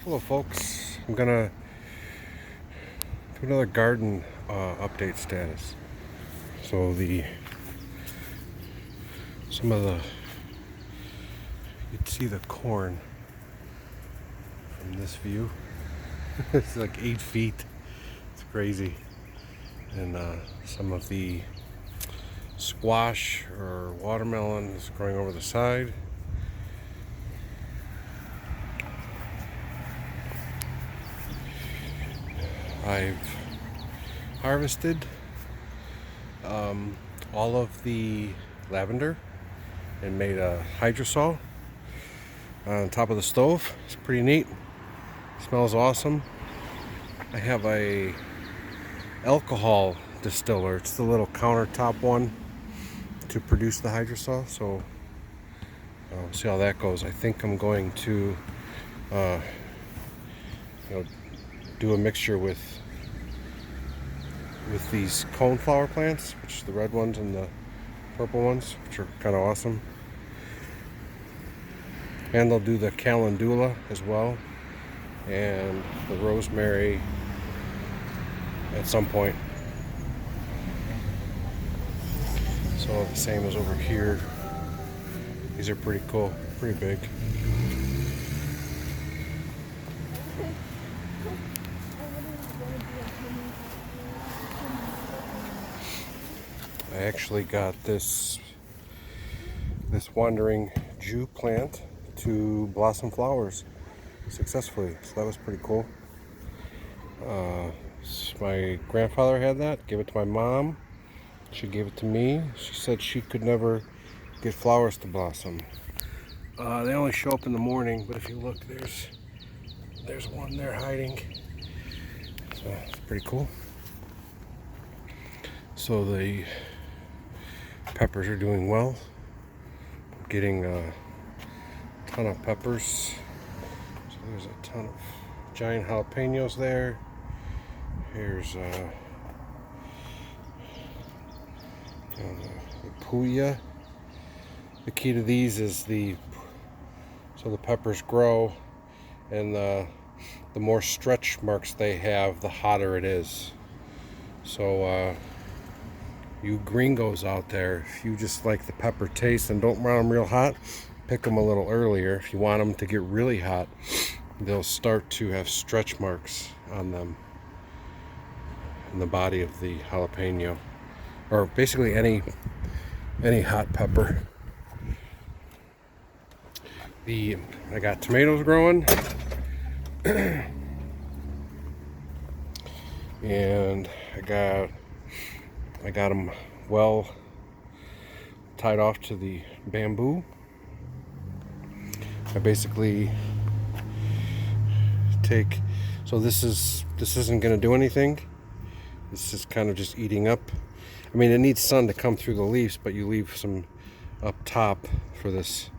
Hello folks, I'm gonna do another garden update status. So some of the, you'd see the corn from this view. It's like 8 feet, it's crazy. And some of the squash or watermelon is growing over the side. I've harvested all of the lavender and made a hydrosol on top of the stove. It's pretty neat. Smells awesome. I have a alcohol distiller. It's the little countertop one to produce the hydrosol. So we'll see how that goes. I think I'm going to uh, do a mixture with these coneflower plants, which are the red ones and the purple ones, which are kind of awesome. And they'll do the calendula as well, and the rosemary at some point. So the same as over here. These are pretty cool, pretty big. I actually got this wandering Jew plant to blossom flowers successfully, so that was pretty cool. My grandfather had that, gave it to my mom. She gave it to me. She said she could never get flowers to blossom. They only show up in the morning, but if you look, there's one there hiding. So it's pretty cool. So the peppers are doing well. I'm getting a ton of peppers. So there's a ton of giant jalapenos there. Here's the puya. The key to these is so the peppers grow, and the more stretch marks they have, the hotter it is. So you gringos out there, if you just like the pepper taste and don't want them real hot, pick them a little earlier. If you want them to get really hot, they'll start to have stretch marks on them in the body of the jalapeno, or basically any hot pepper. I got tomatoes growing, and I got them well tied off to the bamboo. I basically so this isn't going to do anything. This is kind of just eating up. I mean, it needs sun to come through the leaves, but you leave some up top for this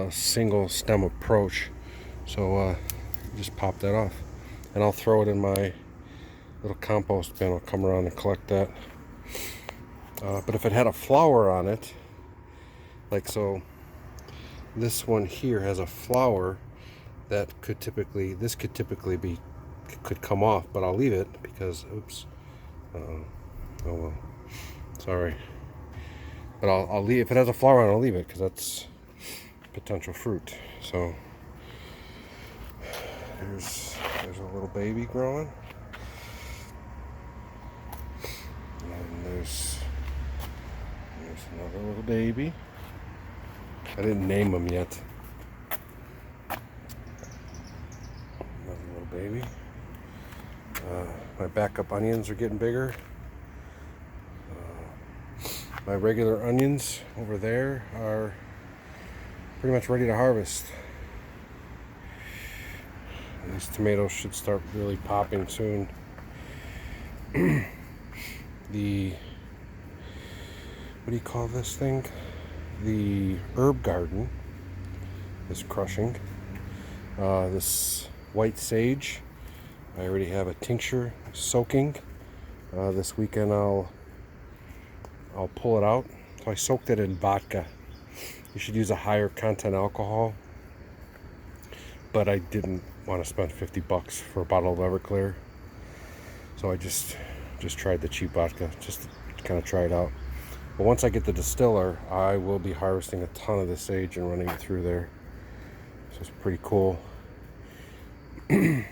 single stem approach. So just pop that off, and I'll throw it in my little compost bin. I'll come around and collect that. But if it had a flower on it, like so, this one here has a flower that could typically come off, but I'll leave it because oops. Oh well, sorry. But I'll leave, if it has a flower on it, I'll leave it because that's potential fruit. So there's a little baby growing, and there's another little baby. I didn't name them yet. Another little baby. My backup onions are getting bigger. My regular onions over there are pretty much ready to harvest. And these tomatoes should start really popping soon. What do you call this thing? The herb garden is crushing. This white sage, I already have a tincture soaking. This weekend I'll pull it out. So I soaked it in vodka. You should use a higher content alcohol. but I didn't want to spend 50 bucks for a bottle of Everclear. So I just tried the cheap vodka, just to kind of try it out. But once I get the distiller, I will be harvesting a ton of this sage and running it through there. So it's pretty cool. And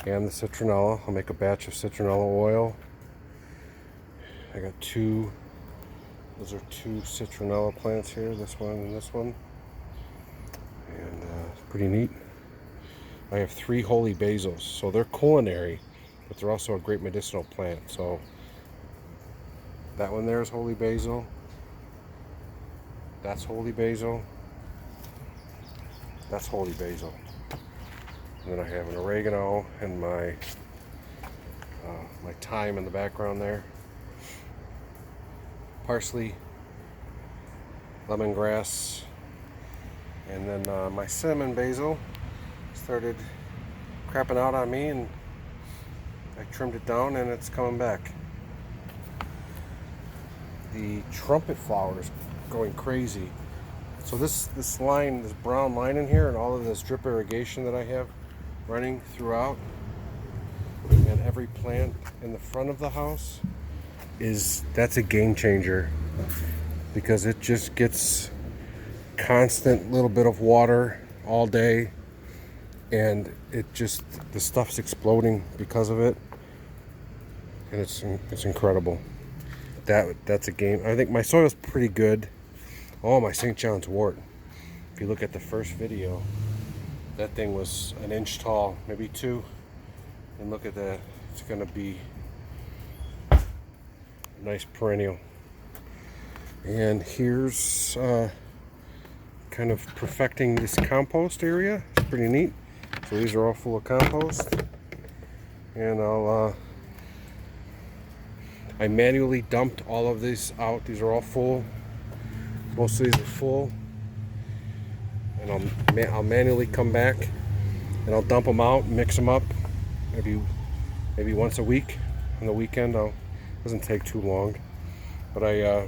the citronella, I'll make a batch of citronella oil. I got those are two citronella plants here, this one and this one. And it's pretty neat. I have 3 holy basils, so they're culinary, but they're also a great medicinal plant. So that one there is holy basil. That's holy basil. That's holy basil. And then I have an oregano and my thyme in the background there. Parsley, lemongrass, and then my cinnamon basil started crapping out on me, and I trimmed it down and it's coming back. The trumpet flower is going crazy. So this line, this brown line in here, and all of this drip irrigation that I have running throughout, and every plant in the front of the house, that's a game changer, because it just gets constant little bit of water all day, and the stuff's exploding because of it, and it's incredible. That's a game. I think my soil's pretty good. Oh, my St. John's wort. If you look at the first video, that thing was an inch tall, maybe 2. And look at that. It's going to be a nice perennial. And here's kind of perfecting this compost area. It's pretty neat. So these are all full of compost. And I manually dumped all of these out. These are all full. Most of these are full, and I'll manually come back and I'll dump them out, mix them up, maybe once a week. On the weekend, doesn't take too long. But I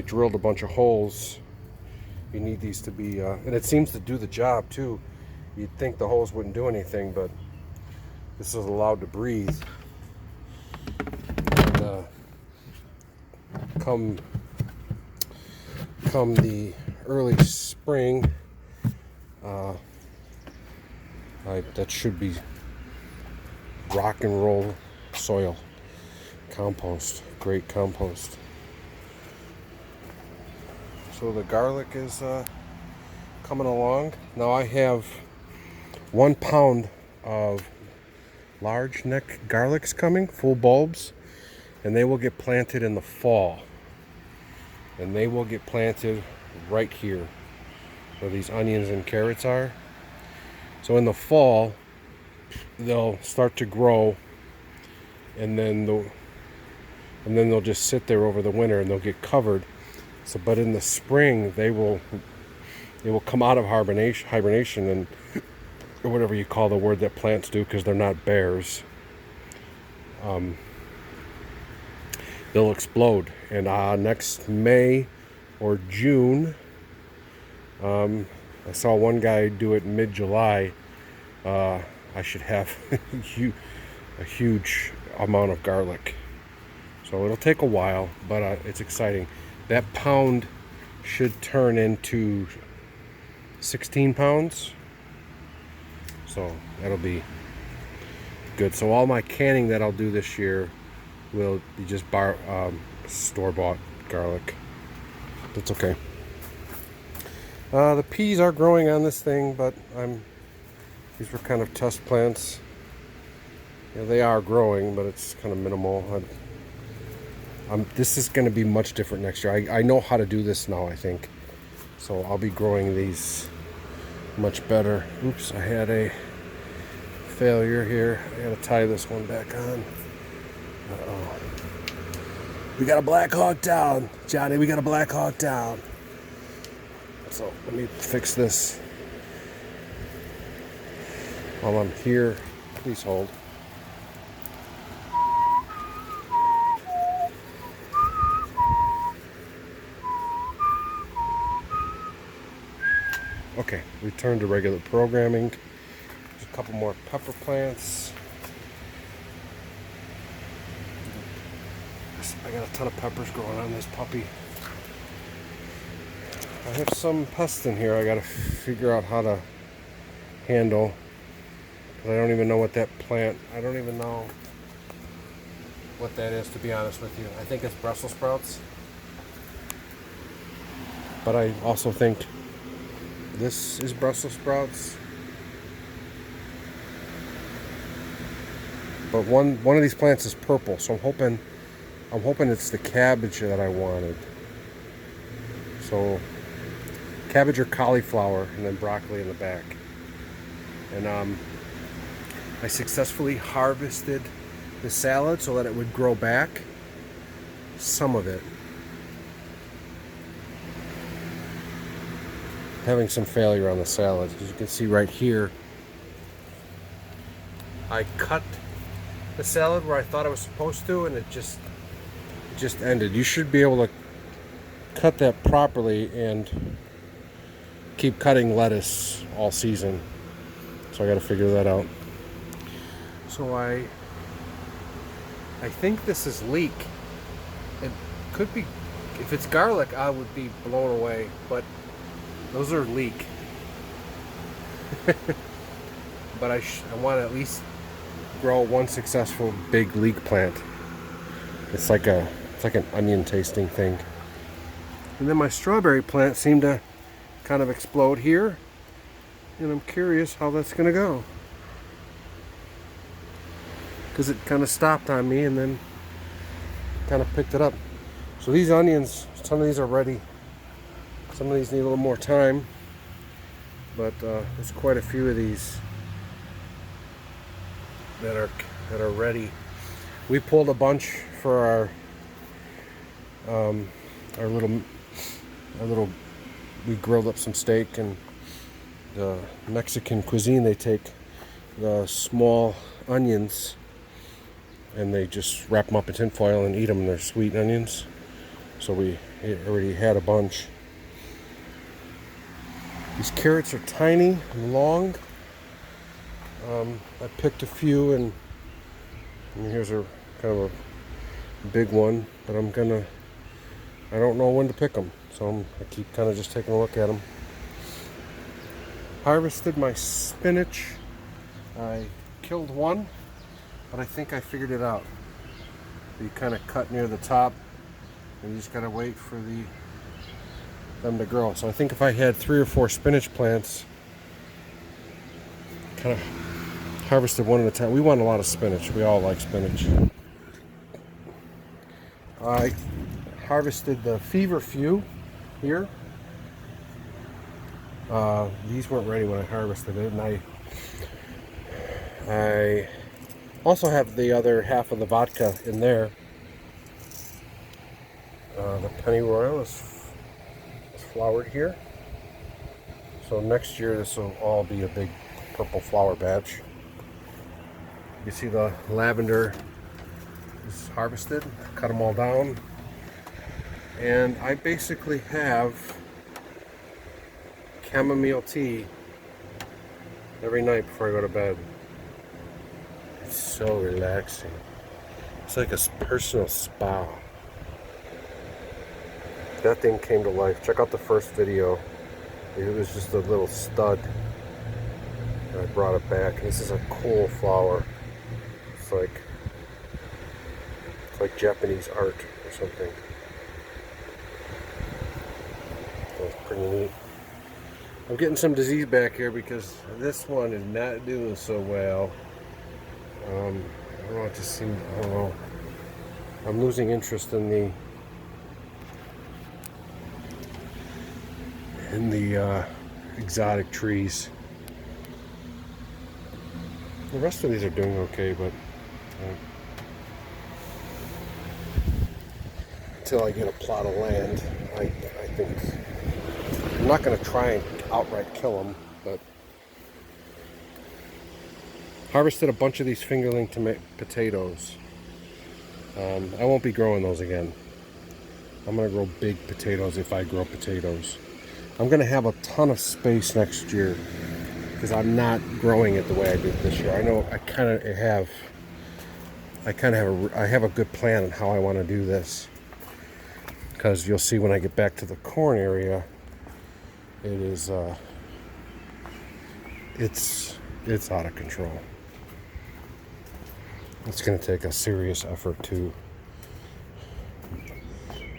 drilled a bunch of holes. You need these to be, and it seems to do the job too. You'd think the holes wouldn't do anything, but this is allowed to breathe. And come the early spring, that should be rock and roll soil compost, great compost. So the garlic is coming along. Now I have 1 pound of large neck garlics coming, full bulbs, and they will get planted in the fall. And they will get planted right here where these onions and carrots are. So in the fall, they'll start to grow, and then they'll just sit there over the winter and they'll get covered. So, but in the spring, they will come out of hibernation, and or whatever you call the word that plants do, because they're not bears. They'll explode, and next May or June, I saw one guy do it mid-July. I should have a huge amount of garlic. So it'll take a while, but it's exciting. That pound should turn into 16 pounds. So that'll be good. So all my canning that I'll do this year will be just store-bought garlic. That's okay. The peas are growing on this thing, but these were kind of test plants. Yeah, they are growing, but it's kind of minimal. This is going to be much different next year. I know how to do this now, I think. So I'll be growing these much better. Oops, I had a failure here. I gotta tie this one back on. Uh-oh. We got a Black Hawk down, Johnny. We got a Black Hawk down. So let me fix this. While I'm here, please hold. Okay, return to regular programming. There's a couple more pepper plants. I got a ton of peppers growing on this puppy. I have some pests in here I gotta figure out how to handle. I don't even know what that plant, I don't even know what that is, to be honest with you. I think it's Brussels sprouts. But I also think this is Brussels sprouts. But one of these plants is purple, so I'm hoping it's the cabbage that I wanted. So cabbage or cauliflower, and then broccoli in the back. And I successfully harvested the salad so that it would grow back. Some of it. Having some failure on the salad. As you can see right here, I cut the salad where I thought I was supposed to, and it just ended. You should be able to cut that properly and keep cutting lettuce all season. So I got to figure that out. So I think this is leek. It could be, if it's garlic, I would be blown away, but those are leek. But I want to at least grow one successful big leek plant. It's like an onion tasting thing. And then my strawberry plant seemed to kind of explode here, and I'm curious how that's gonna go, because it kind of stopped on me and then kind of picked it up. So these onions, some of these are ready, some of these need a little more time, but there's quite a few of these that are ready. We pulled a bunch for our little we grilled up some steak, and the Mexican cuisine, they take the small onions and they just wrap them up in tin foil and eat them. They're sweet onions, so we already had a bunch. These carrots are tiny and long. I picked a few, and here's a kind of a big one, but I don't know when to pick them, so I keep kind of just taking a look at them. Harvested my spinach. I killed one, but I think I figured it out. You kind of cut near the top, and you just gotta wait for them to grow. So I think if I had 3 or 4 spinach plants, kind of harvested one at a time. We want a lot of spinach. We all like spinach. I harvested the feverfew here. These weren't ready when I harvested it, and I also have the other half of the vodka in there. The Pennyroyal is flowered here. So next year this will all be a big purple flower batch. You see the lavender is harvested, cut them all down, and I basically have chamomile tea every night before I go to bed. It's so relaxing. It's like a personal spa. That thing came to life. Check out the first video. It was just a little stud, and I brought it back. This is a cool flower. It's like Japanese art or something. That's pretty neat. I'm getting some disease back here because this one is not doing so well. I don't know, it just seems, I don't know. I'm losing interest in the exotic trees. The rest of these are doing okay, but until I get a plot of land, I think I'm not going to try and outright kill them, but harvested a bunch of these fingerling potatoes. I won't be growing those again. I'm going to grow big potatoes if I grow potatoes. I'm going to have a ton of space next year because I'm not growing it the way I did this year. I know I have a good plan on how I want to do this, because you'll see when I get back to the corn area, it is it's out of control. It's going to take a serious effort to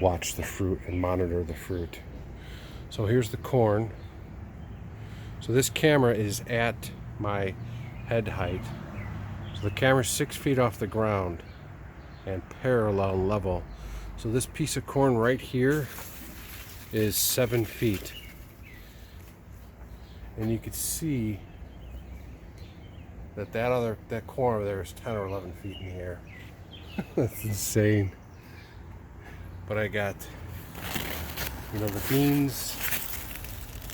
watch the fruit and monitor the fruit. So here's the corn. So this camera is at my head height. So the camera's 6 feet off the ground and parallel level. So this piece of corn right here is 7 feet. And you can see that corn over there is 10 or 11 feet in the air. That's insane. But I got, the beans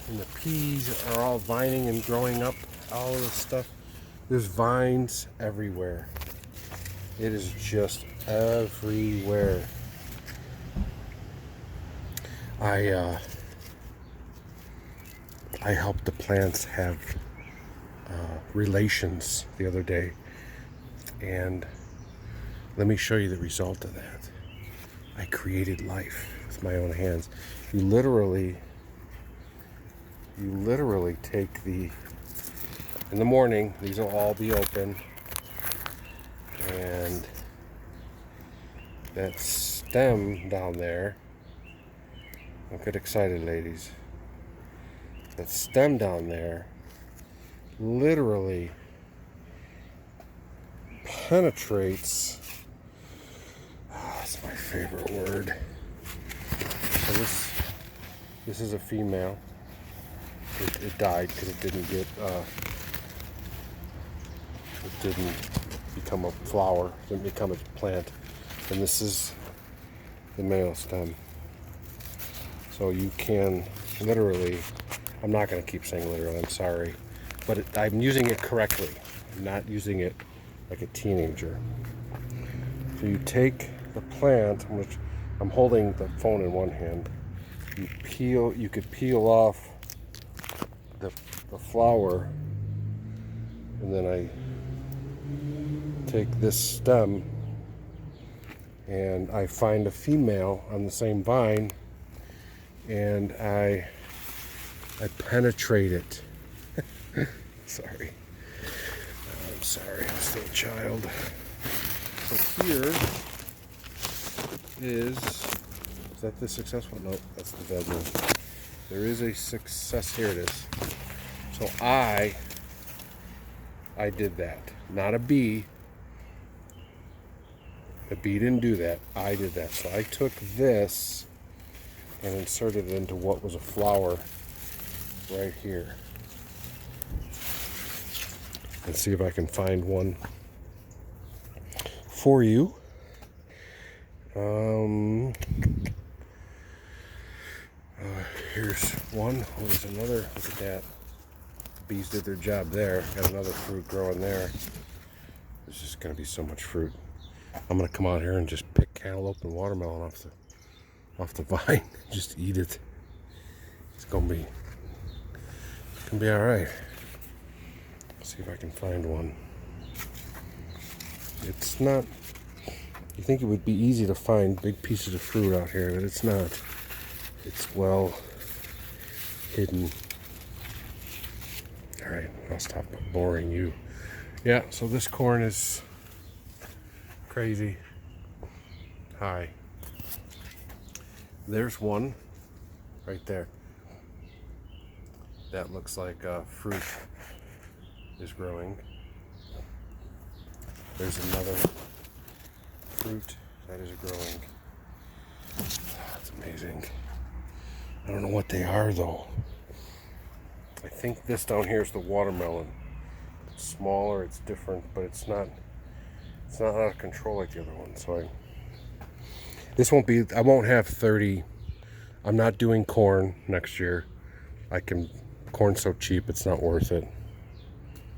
and the peas are all vining and growing up, all of this stuff. There's vines everywhere. It is just everywhere. I helped the plants have relations the other day, and let me show you the result of that. I created life with my own hands. You literally take in the morning, these will all be open, and that stem down there, don't get excited, ladies, that stem down there literally penetrates, that's my favorite word. So this is a female. It died because it didn't become a flower, didn't become a plant. And this is the male stem. So you can literally, I'm not going to keep saying literally, I'm sorry, but I'm using it correctly. I'm not using it like a teenager. So you take the plant, which I'm holding the phone in one hand. You could peel off the flower, and then I take this stem and I find a female on the same vine, and I penetrate it. Sorry. I'm sorry, I'm still a child. So here is that the successful? No, that's the bad one. There is a success. Here it is. So I did that. Not a bee. The bee didn't do that. I did that. So I took this and inserted it into what was a flower right here. Let's see if I can find one for you. Here's one. Oh, there's another. Look at that. The bees did their job there. Got another fruit growing there. There's just going to be so much fruit. I'm going to come out here and just pick cantaloupe and watermelon off the vine. Just eat it. It's going to be all right. See if I can find one. It's not. You think it would be easy to find big pieces of fruit out here, but it's not. It's well hidden. All right, I'll stop boring you. Yeah, so this corn is crazy high. There's one right there. That looks like fruit is growing. There's another fruit that is growing. That's amazing. I don't know what they are though. I think this down here is the watermelon. It's smaller, it's different, but it's not out of control like the other one. So I won't have 30. I'm not doing corn next year. Corn's so cheap, it's not worth it.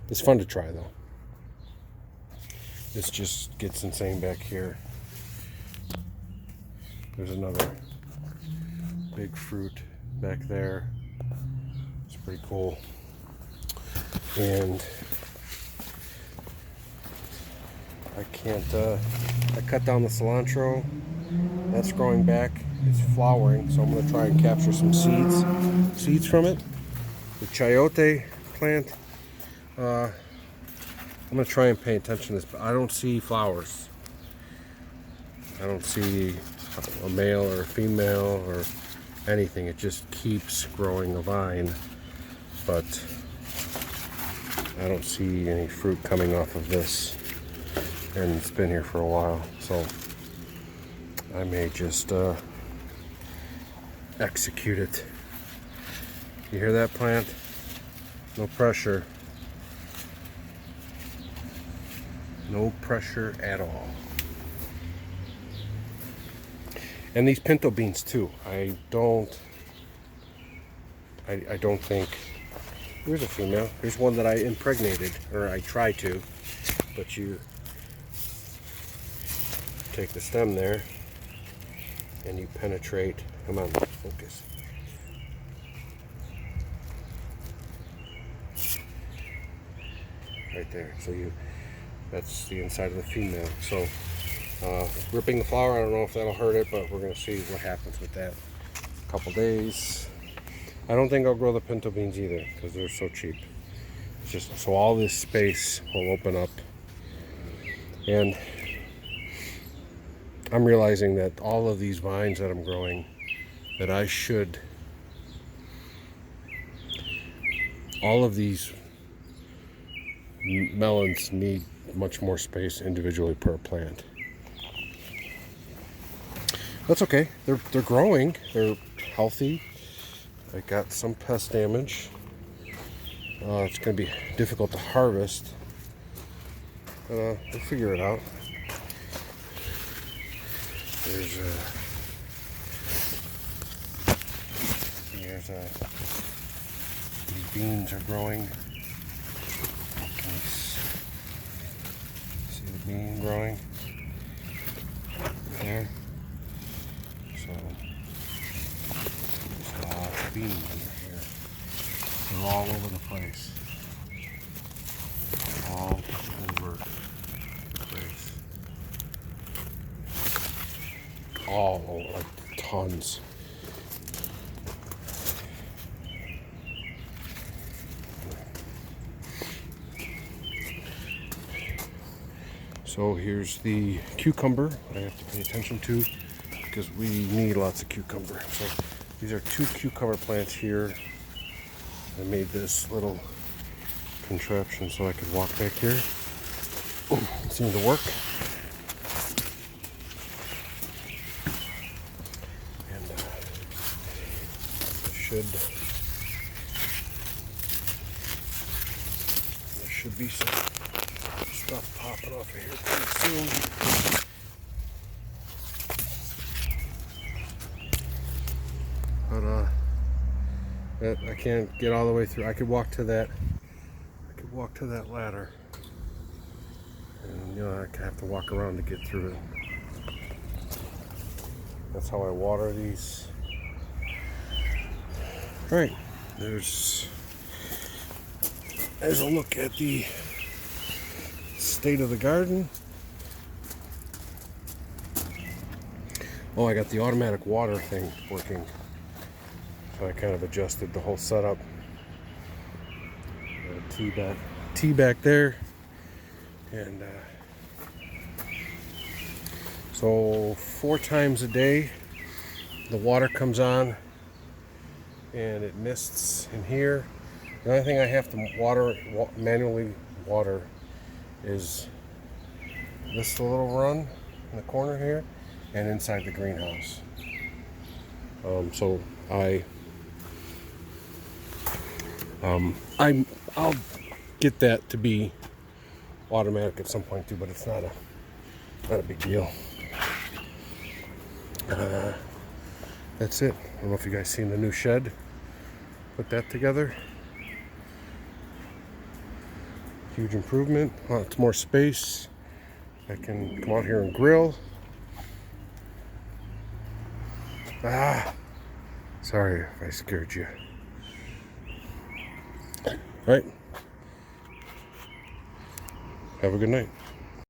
It's fun to try though. This just gets insane back here. There's another big fruit back there. pretty cool. And I cut down the cilantro. That's growing back. It's flowering, so I'm going to try and capture some seeds from it. The chayote plant, I'm going to try and pay attention to this, but I don't see flowers. I don't see a male or a female or anything. It just keeps growing a vine, but I don't see any fruit coming off of this, and it's been here for a while, so I may just execute it. You hear that, plant? No pressure. No pressure at all. And these pinto beans too. I don't think. Here's a female. Here's one that I impregnated, or I try to. But you take the stem there and you penetrate. Come on, focus. Right there. So that's the inside of the female. So ripping the flower, I don't know if that'll hurt it, but we're gonna see what happens with that. A couple days. I don't think I'll grow the pinto beans either because they're so cheap. It's just so all this space will open up, and I'm realizing that all of these vines that I'm growing, that all of these melons need much more space individually per plant. That's okay. They're growing. They're healthy. I got some pest damage. It's going to be difficult to harvest. We'll figure it out. These beans are growing. Can you see the bean growing there? So there's a lot of beans under here. They're all over the place. All over the place. All over, like tons. So here's the cucumber I have to pay attention to because we need lots of cucumber. So these are 2 cucumber plants here. I made this little contraption so I could walk back here. It seemed to work. And there should be some stuff popping off of here pretty soon. But I can't get all the way through. I could walk to that ladder, and I have to walk around to get through it. That's how I water these. All right, there's a look at the state of the garden. Oh, I got the automatic water thing working. So I kind of adjusted the whole setup. Tea back there. And so 4 times a day the water comes on and it mists in here. The only thing I have to manually water is this little run in the corner here and inside the greenhouse. So I'll get that to be automatic at some point too, but it's not a big deal. That's it. I don't know if you guys seen the new shed. Put that together. Huge improvement. Lots more space. I can come out here and grill. Sorry if I scared you. All right. Have a good night.